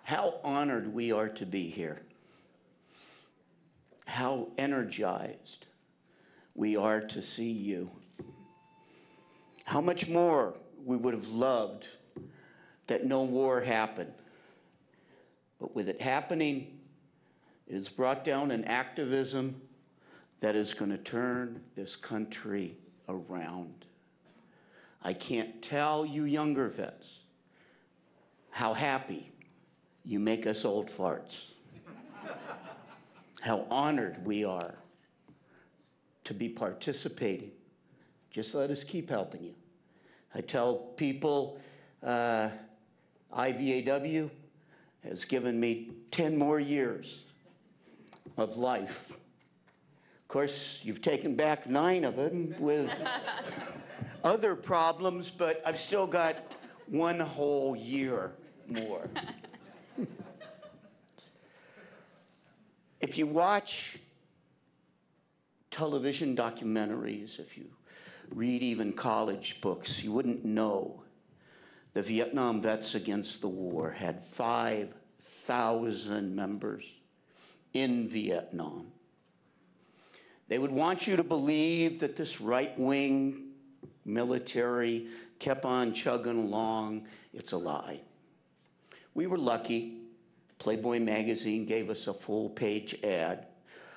How honored we are to be here. How energized we are to see you. How much more we would have loved that no war happened. But with it happening, it has brought down an activism that is going to turn this country around. I can't tell you younger vets how happy you make us old farts. How honored we are to be participating. Just let us keep helping you. I tell people, IVAW has given me 10 more years of life. Of course, you've taken back 9 of them with other problems, but I've still got 1 whole year more. If you watch television documentaries, if you read even college books, you wouldn't know the Vietnam Vets Against the War had 5,000 members in Vietnam. They would want you to believe that this right-wing military kept on chugging along. It's a lie. We were lucky. Playboy magazine gave us a full-page ad.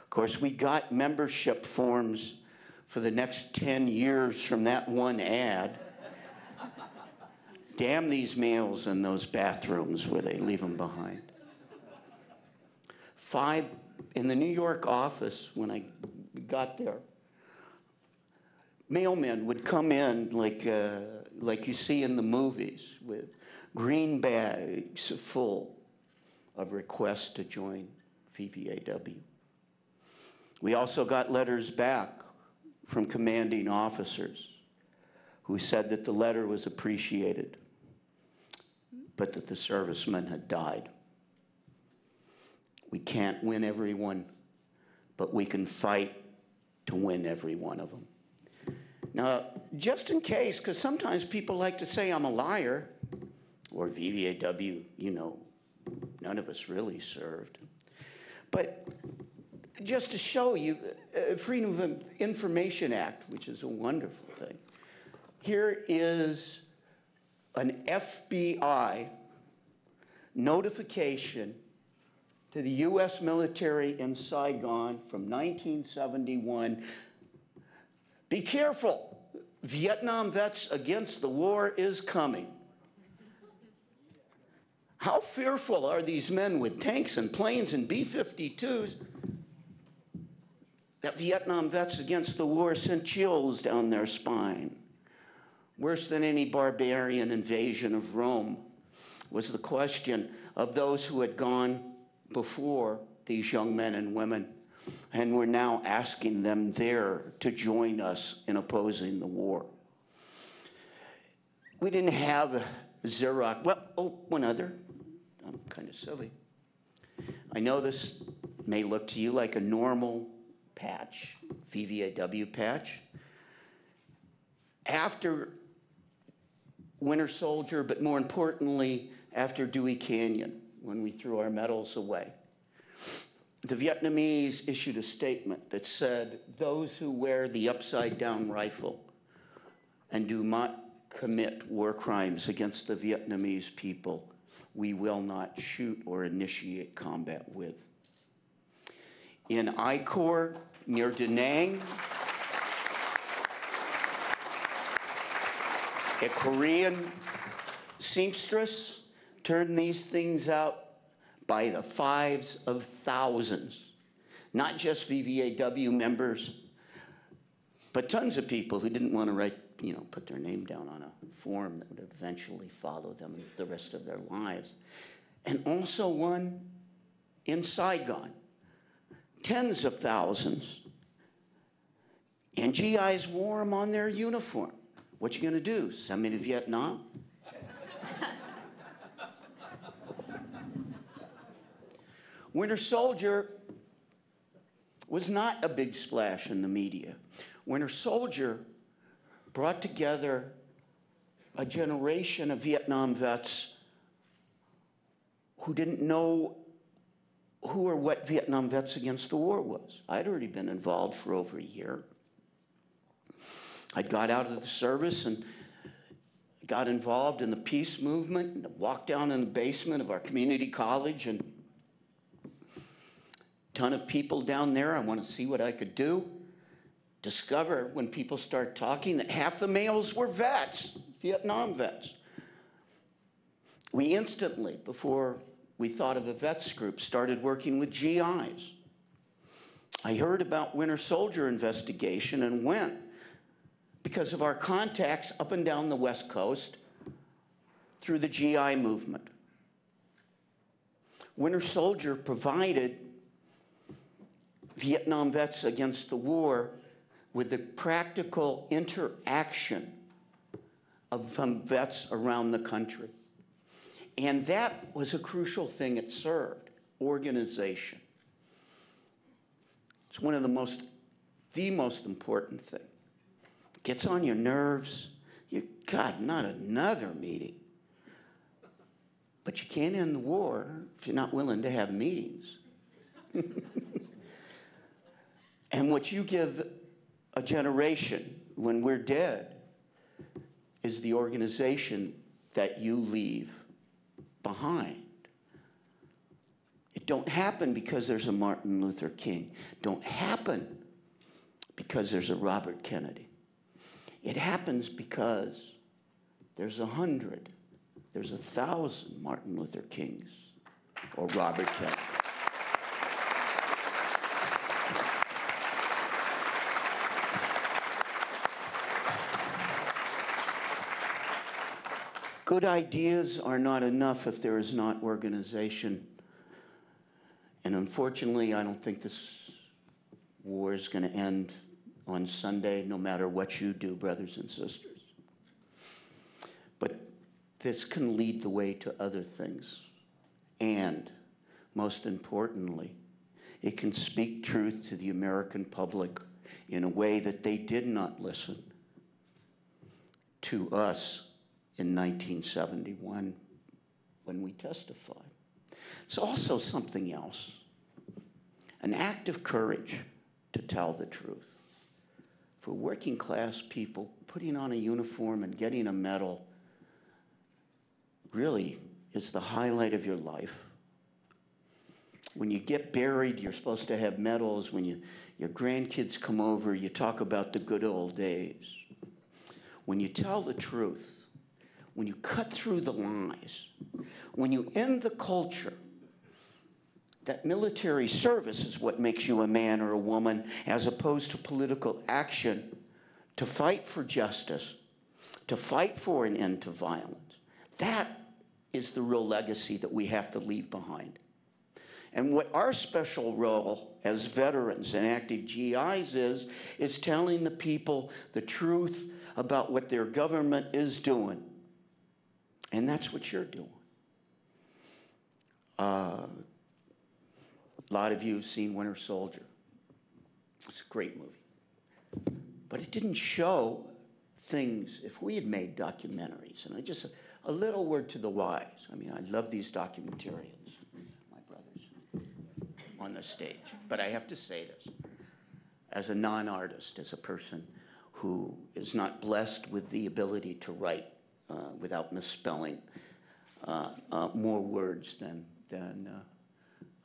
Of course, we got membership forms for the next 10 years from that one ad. Damn these males in those bathrooms where they leave them behind. 5 in the New York office when I got there, mailmen would come in like you see in the movies with green bags full of requests to join VVAW. We also got letters back from commanding officers who said that the letter was appreciated, but that the servicemen had died. We can't win everyone, but we can fight to win every one of them. Now, just in case, because sometimes people like to say I'm a liar, or VVAW, you know, none of us really served. But just to show you, Freedom of Information Act, which is a wonderful thing. Here is an FBI notification to the U.S. military in Saigon from 1971. Be careful, Vietnam Vets Against the War is coming. How fearful are these men with tanks and planes and B-52s that Vietnam Vets Against the War sent chills down their spine? Worse than any barbarian invasion of Rome was the question of those who had gone before these young men and women, and were now asking them there to join us in opposing the war. We didn't have Xerox. Well, oh, one other. I'm kind of silly. I know this may look to you like a normal patch, VVAW patch. After Winter Soldier, but more importantly, after Dewey Canyon, when we threw our medals away, the Vietnamese issued a statement that said, those who wear the upside-down rifle and do not commit war crimes against the Vietnamese people, we will not shoot or initiate combat with. In I Corps near Da Nang, a Korean seamstress turned these things out by the 5s of thousands. Not just VVAW members, but tons of people who didn't want to write, put their name down on a form that would eventually follow them the rest of their lives. And also one in Saigon, tens of thousands. And GIs wore them on their uniform. What you gonna do, send me to Vietnam? Winter Soldier was not a big splash in the media. Winter Soldier brought together a generation of Vietnam vets who didn't know who or what Vietnam Vets Against the War was. I'd already been involved for over a year. I'd got out of the service and got involved in the peace movement, and walked down in the basement of our community college, and a ton of people down there. I want to see what I could do. Discover, when people start talking, that half the males were vets, Vietnam vets. We instantly, before we thought of a vets group, started working with GIs. I heard about Winter Soldier investigation and went because of our contacts up and down the West Coast through the GI movement. Winter Soldier provided Vietnam Vets Against the War with the practical interaction of vets around the country. And that was a crucial thing it served, organization. It's one of the most important thing. Gets on your nerves. God, not another meeting. But you can't end the war if you're not willing to have meetings. And what you give a generation when we're dead is the organization that you leave behind. It don't happen because there's a Martin Luther King. Don't happen because there's a Robert Kennedy. It happens because there's 100, there's 1,000 Martin Luther Kings or Robert Kennedy. Good ideas are not enough if there is not organization. And unfortunately, I don't think this war is going to end on Sunday, no matter what you do, brothers and sisters. But this can lead the way to other things. And most importantly, it can speak truth to the American public in a way that they did not listen to us in 1971 when we testified. It's also something else, an act of courage to tell the truth. For working class people, putting on a uniform and getting a medal really is the highlight of your life. When you get buried, you're supposed to have medals. When your grandkids come over, you talk about the good old days. When you tell the truth, when you cut through the lies, when you end the culture that military service is what makes you a man or a woman, as opposed to political action to fight for justice, to fight for an end to violence. That is the real legacy that we have to leave behind. And what our special role as veterans and active GIs is telling the people the truth about what their government is doing. And that's what you're doing. A lot of you have seen Winter Soldier. It's a great movie. But it didn't show things. If we had made documentaries, and just a little word to the wise. I mean, I love these documentarians, my brothers, on the stage. But I have to say this. As a non-artist, as a person who is not blessed with the ability to write without misspelling more words than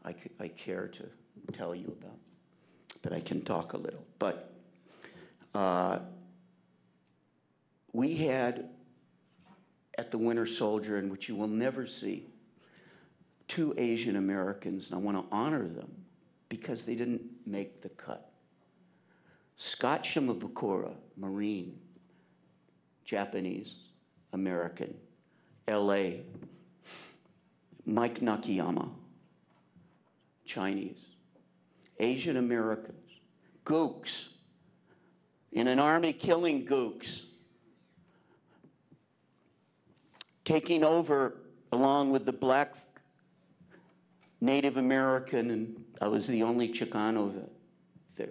I care to tell you about. But I can talk a little. But we had at the Winter Soldier, in which you will never see, 2 Asian Americans, and I want to honor them because they didn't make the cut. Scott Shimabukuro, Marine, Japanese, American, LA. Mike Nakayama, Chinese. Asian Americans, gooks, in an army killing gooks, taking over along with the black Native American, and I was the only Chicano there,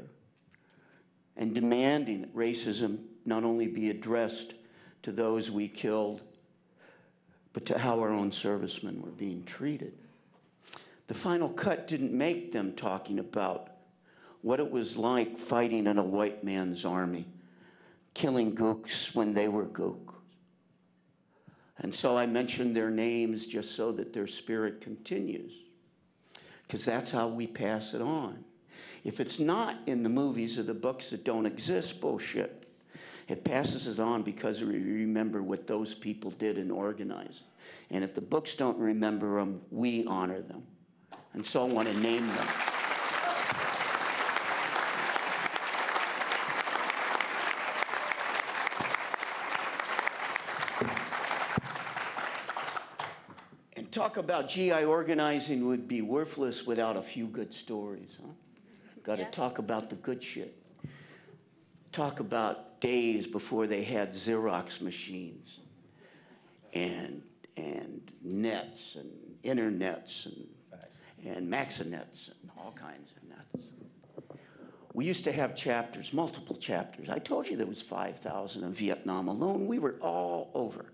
and demanding that racism not only be addressed to those we killed, but to how our own servicemen were being treated. The final cut didn't make them talking about what it was like fighting in a white man's army, killing gooks when they were gooks. And so I mentioned their names just so that their spirit continues, because that's how we pass it on. If it's not in the movies or the books that don't exist, bullshit. It passes it on because we remember what those people did in organizing. And if the books don't remember them, we honor them. And so I want to name them. And talk about GI organizing would be worthless without a few good stories, huh? Got to talk about the good shit. Talk about days before they had Xerox machines and nets and internets and maxinets and all kinds of nets. We used to have chapters, multiple chapters. I told you there was 5,000 in Vietnam alone. We were all over.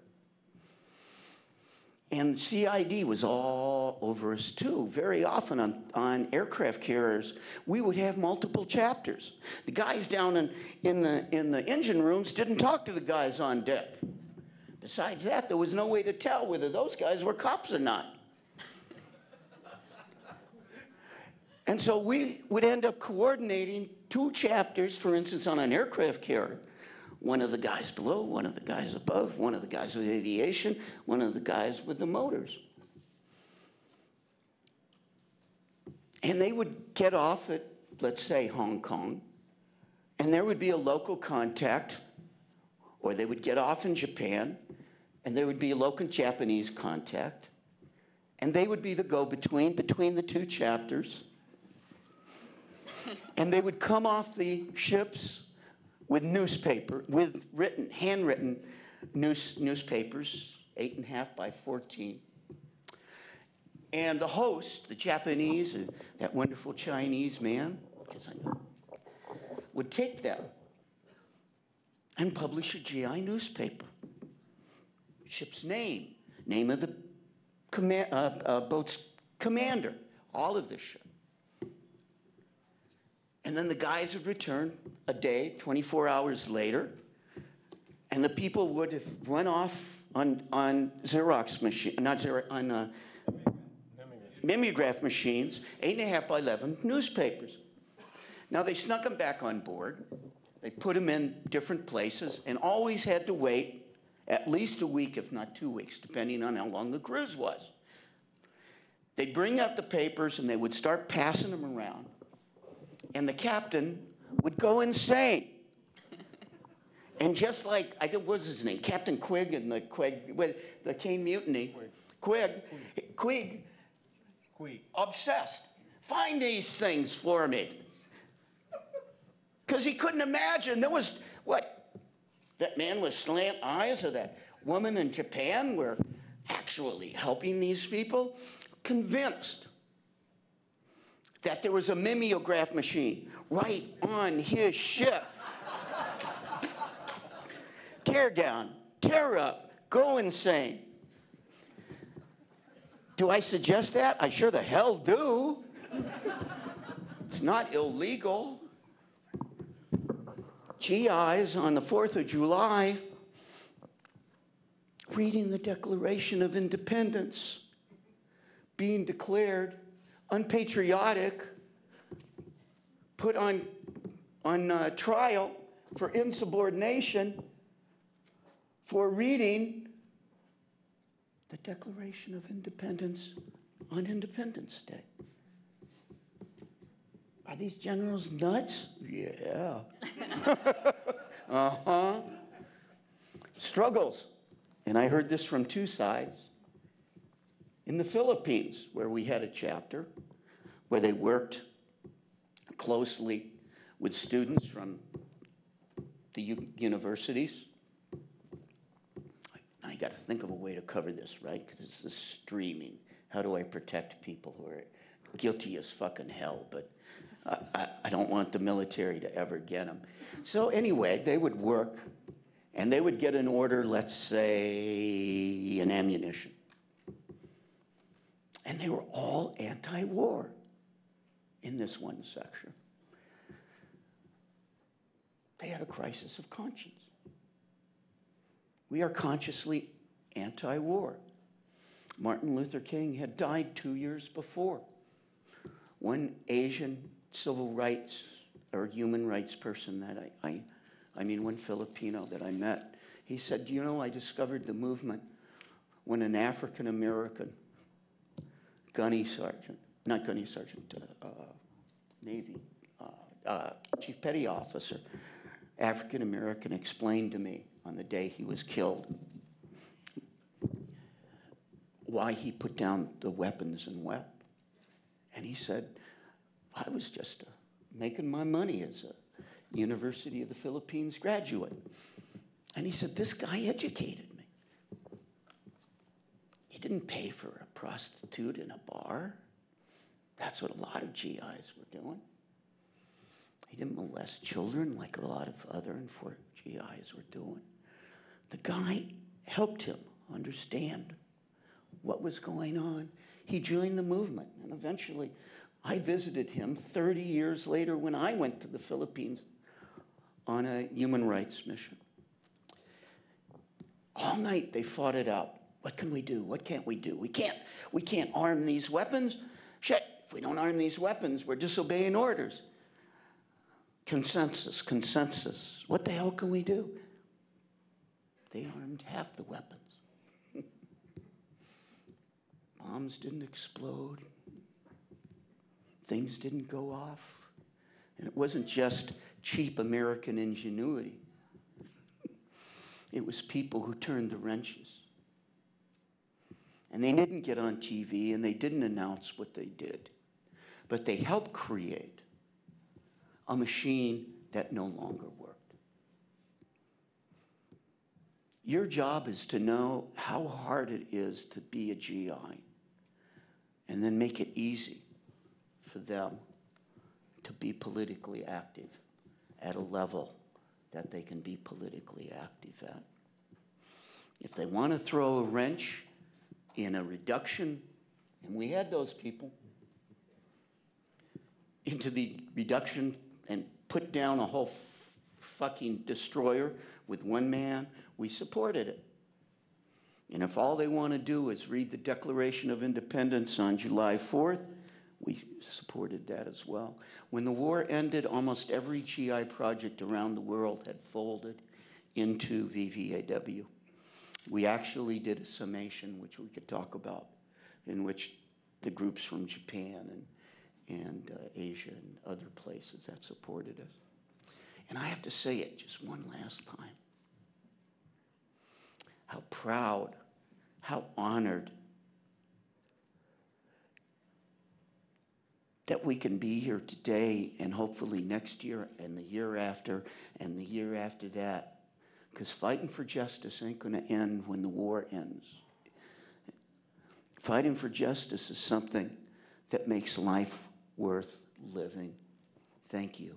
And CID was all over us too. Very often on aircraft carriers, we would have multiple chapters. The guys down in the engine rooms didn't talk to the guys on deck. Besides that, there was no way to tell whether those guys were cops or not. And so we would end up coordinating 2 chapters, for instance, on an aircraft carrier. One of the guys below, one of the guys above, one of the guys with aviation, one of the guys with the motors. And they would get off at, let's say, Hong Kong, and there would be a local contact, or they would get off in Japan, and there would be a local Japanese contact, and they would be the go-between between the 2 chapters. And they would come off the ships with newspaper, with handwritten newspapers, 8.5 by 14. And the host, the Japanese, that wonderful Chinese man, because I know, would take them and publish a GI newspaper. Ship's name of the boat's commander, all of this shit. And then the guys would return a day, 24 hours later, and the people would have run off on Xerox machine, not Xerox, on mimeograph machines, 8.5 by 11 newspapers. Now they snuck them back on board. They put them in different places and always had to wait at least a week, if not 2 weeks, depending on how long the cruise was. They'd bring out the papers and they would start passing them around. And the captain would go insane. And just like, I think, what was his name? Captain Quigg and the Cane Mutiny. Quigg, obsessed. Find these things for me. Because he couldn't imagine. There was, that man with slant eyes, or that woman in Japan were actually helping these people? Convinced that there was a mimeograph machine right on his ship. Tear down, tear up, go insane. Do I suggest that? I sure the hell do. It's not illegal. GIs on the 4th of July reading the Declaration of Independence, being declared unpatriotic, put on trial for insubordination for reading the Declaration of Independence on Independence Day. Are these generals nuts? Yeah. Uh-huh. Struggles. And I heard this from 2 sides. In the Philippines, where we had a chapter, where they worked closely with students from the universities. I got to think of a way to cover this, right? Because it's the streaming. How do I protect people who are guilty as fucking hell, but I don't want the military to ever get them. So anyway, they would work, and they would get an order, let's say, an ammunition. And they were all anti-war in this one section. They had a crisis of conscience. We are consciously anti-war. Martin Luther King had died 2 years before. One Asian civil rights or human rights person that I mean one Filipino that I met, he said, "Do you know, I discovered the movement when an African-American Navy, Chief Petty Officer, African-American, explained to me on the day he was killed why he put down the weapons and wept. And he said, I was just making my money as a University of the Philippines graduate. And he said, this guy educated me. He didn't pay for a prostitute in a bar. That's what a lot of GIs were doing. He didn't molest children like a lot of other GIs were doing. The guy helped him understand what was going on. He joined the movement, and eventually I visited him 30 years later when I went to the Philippines on a human rights mission. All night they fought it out. What can we do? What can't we do? We can't arm these weapons. Shit, if we don't arm these weapons, we're disobeying orders. Consensus. What the hell can we do? They armed half the weapons. Bombs didn't explode. Things didn't go off. And it wasn't just cheap American ingenuity. It was people who turned the wrenches. And they didn't get on TV and they didn't announce what they did. But they helped create a machine that no longer worked. Your job is to know how hard it is to be a GI and then make it easy for them to be politically active at a level that they can be politically active at. If they want to throw a wrench in a reduction, and we had those people, into the reduction and put down a whole fucking destroyer with one man, we supported it. And if all they want to do is read the Declaration of Independence on July 4th, we supported that as well. When the war ended, almost every GI project around the world had folded into VVAW. We actually did a summation, which we could talk about, in which the groups from Japan and Asia and other places that supported us. And I have to say it just one last time. How proud, how honored that we can be here today and hopefully next year and the year after and the year after that. Because fighting for justice ain't going to end when the war ends. Fighting for justice is something that makes life worth living. Thank you.